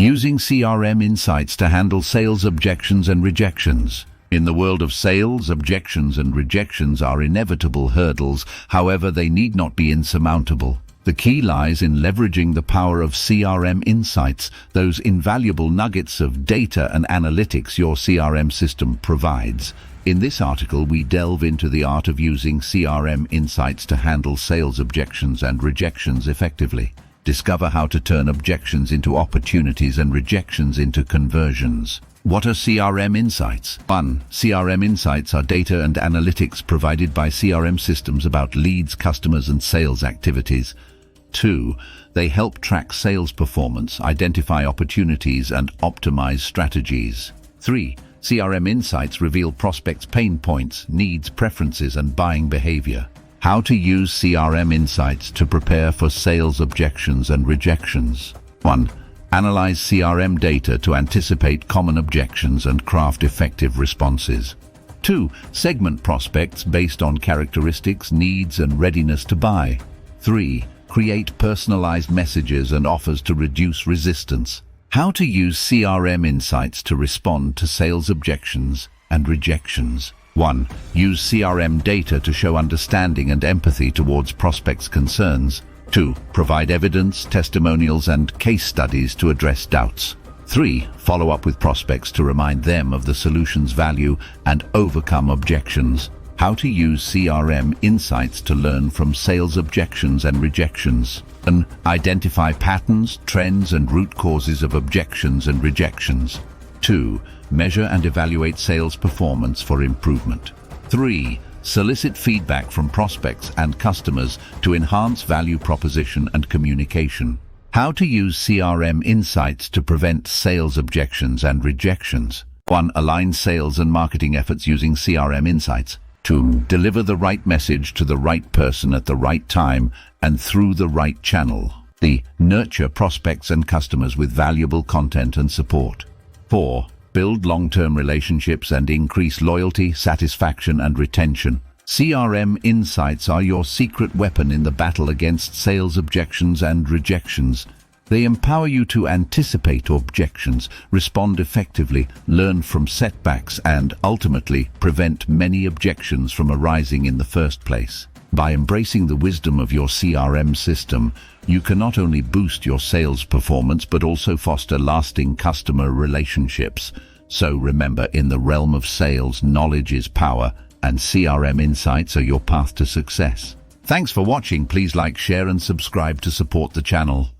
Using CRM Insights to handle sales objections and rejections. In the world of sales, objections and rejections are inevitable hurdles. However, they need not be insurmountable. The key lies in leveraging the power of CRM Insights, those invaluable nuggets of data and analytics your CRM system provides. In this article, we delve into the art of using CRM Insights to handle sales objections and rejections effectively. Discover how to turn objections into opportunities and rejections into conversions. What are CRM Insights? 1. CRM Insights are data and analytics provided by CRM systems about leads, customers, and sales activities. 2. They help track sales performance, identify opportunities, and optimize strategies. 3. CRM Insights reveal prospects' pain points, needs, preferences, and buying behavior. How to use CRM Insights to prepare for sales objections and rejections. 1. Analyze CRM data to anticipate common objections and craft effective responses. 2. Segment prospects based on characteristics, needs, and readiness to buy. 3. Create personalized messages and offers to reduce resistance. How to use CRM Insights to respond to sales objections and rejections. 1. Use CRM data to show understanding and empathy towards prospects' concerns. 2. Provide evidence, testimonials, and case studies to address doubts. 3. Follow up with prospects to remind them of the solution's value and overcome objections. How to use CRM Insights to learn from sales objections and rejections. And identify patterns, trends, and root causes of objections and rejections. 2. Measure and evaluate sales performance for improvement. 3. Solicit feedback from prospects and customers to enhance value proposition and communication. How to use CRM Insights to prevent sales objections and rejections. 1. Align sales and marketing efforts using CRM Insights. 2. Deliver the right message to the right person at the right time and through the right channel. 3. Nurture prospects and customers with valuable content and support. 4. Build long-term relationships and increase loyalty, satisfaction, and retention. CRM Insights are your secret weapon in the battle against sales objections and rejections. They empower you to anticipate objections, respond effectively, learn from setbacks, and ultimately prevent many objections from arising in the first place. By embracing the wisdom of your CRM system, you can not only boost your sales performance but also foster lasting customer relationships. So remember, in the realm of sales, knowledge is power, and CRM Insights are your path to success. Thanks for watching. Please like, share, and subscribe to support the channel.